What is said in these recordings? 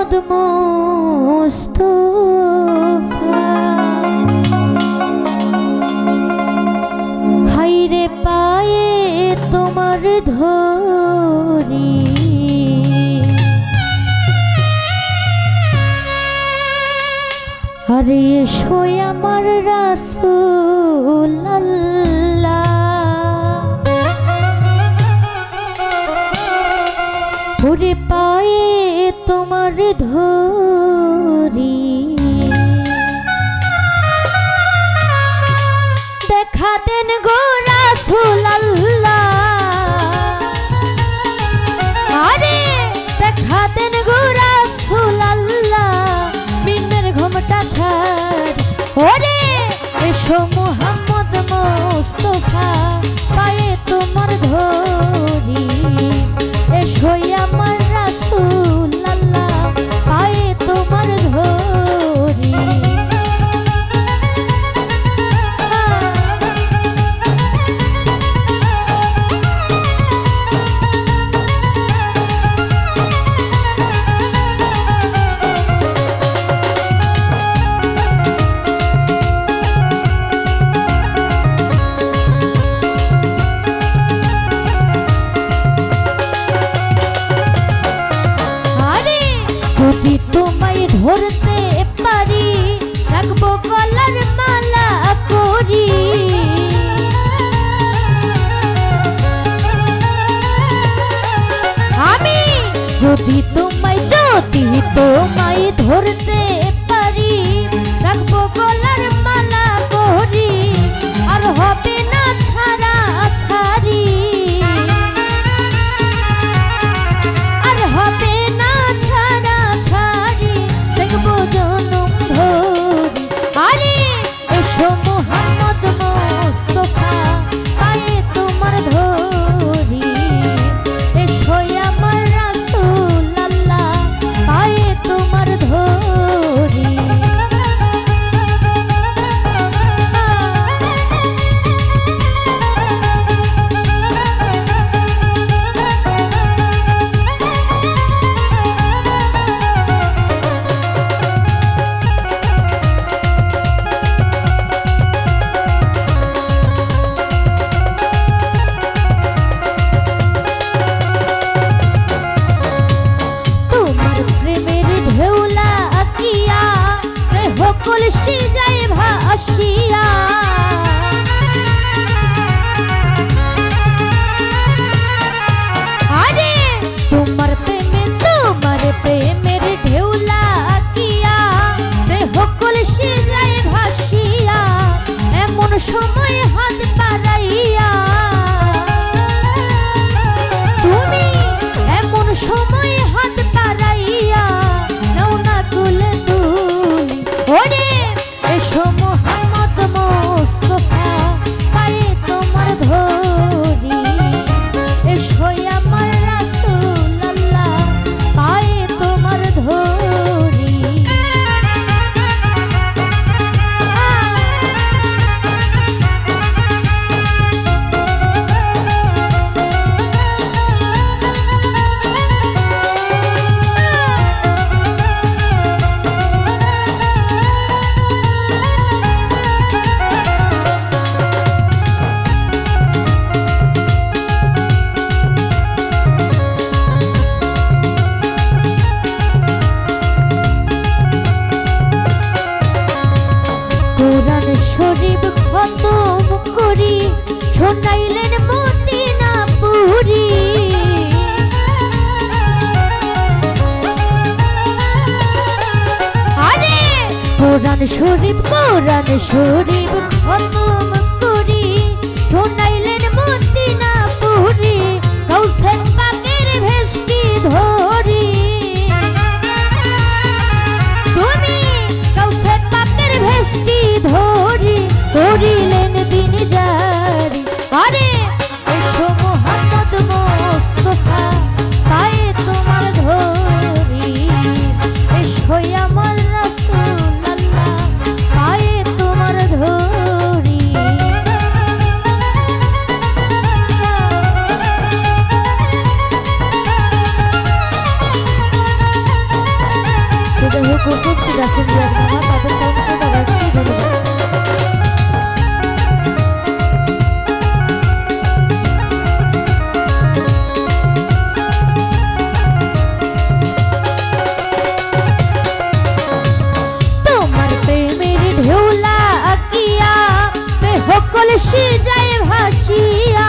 মোহাম্মদ মুস্তাফা হাইরে পায়ে তোমার ধরি আরে এসো আমার রাসূল আল্লাহ ওরে পায়ে তোমার ধরি দেখা দেন গো রাসূল আল্লাহ আরে দেখা দেন গো রাসূল আল্লাহ মিনের ঘুমটা ছাড় ওরে এসো মুহাম্মদ মুস্তাফা পায়ে তোমার ধরি এসো আমার রাসূল আল্লাহ পায়ে তোমার ধরি যদি তোমায় ধরতে পারি রাখবো গলার মালা করি আমি যদি তোমায় ধরতে পারি রাখবো গলার মালা করি আর হবে না ছাড়া ছাড়ি আর হবে না ছাড়া ছাড়ি দেখবো জনম ধরি আরে এসো মুহাম্মদ মুস্তাফা পায়ে তোমার ধরি এসো আমার রাসূল আল্লাহ পায়ে তোমার ধরি কলসি যায় ভাসিয়া আরে তোমার প্রেমের ঢেউলা কিয়া দেহ কলসি যায় ভাসিয়া এমন সময় হাত বাড়াইয়া তুমি এমন সময় হাত বাড়াইয়া নাও না তুলে তুলি ওরে এসো মুহাম্মদ মুস্তাফা পায়ে তোমার ধরি এসো আমার রাসূল আল্লাহ পায়ে তোমার ধরি কোরআন শরীফ খতম করি শোনাইলেন মদিনা পুরি আরে কোরআন শরীফ খতম করি শোনাইলেন মদিনা পুরি গাউসে পাকের ভেস্টি ধরি তুমি গাউসে পাকের ভেস্টি ধরি করিলেন দিন জারি আরে এসো মুহাম্মদ মুস্তাফা পায়ে তোমার ধরি এসো আমার রাসূল আল্লাহ পায়ে তোমার ধরি হোক উপস্থিত আছেন মামা তাদের সমস্ত তাদেরকে ধন্যবাদ। কলসি যায় ভাসিয়া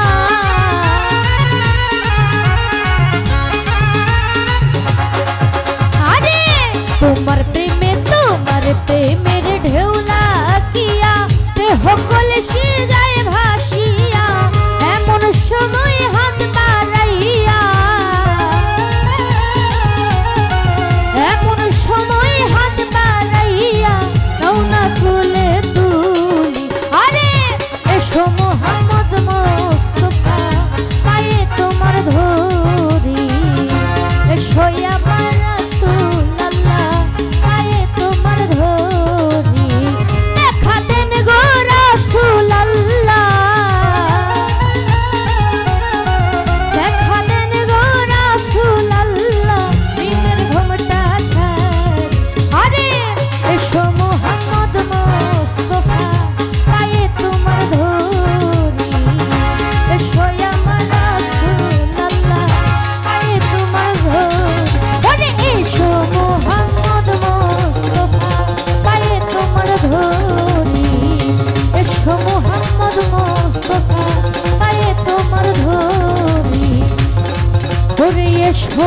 আরে তোমার প্রেমের ঢেউলা কিয়া দেহ কলসি যায় ভাসিয়া এমন সময় হাত বাড়াইয়া এমন সময় হাত বাড়াইয়া নাও না তুলে তুলি আরে এসো মোহাম্মদ মোস্তফা পায়ে তোমার ধরি এসো আমার রাসূলুল্লাহ পায়ে তোমার ধরি দেখা দেন গো রাসূলুল্লাহ দেখা দেন গো রাসূলুল্লাহ প্রেমের ঘোমটা ছাড় আরে এসো মোহাম্মদ মোস্তফা পায়ে তোমার ধরি এসো আমার রাসূলুল্লাহ পায়ে তোমার ধরি আরে এসো মোহাম্মদ মোস্তফা পায়ে তোমার ধরি এসো মোহাম্মদ মোস্তফা পায়ে তোমার ধরি ওরে এসো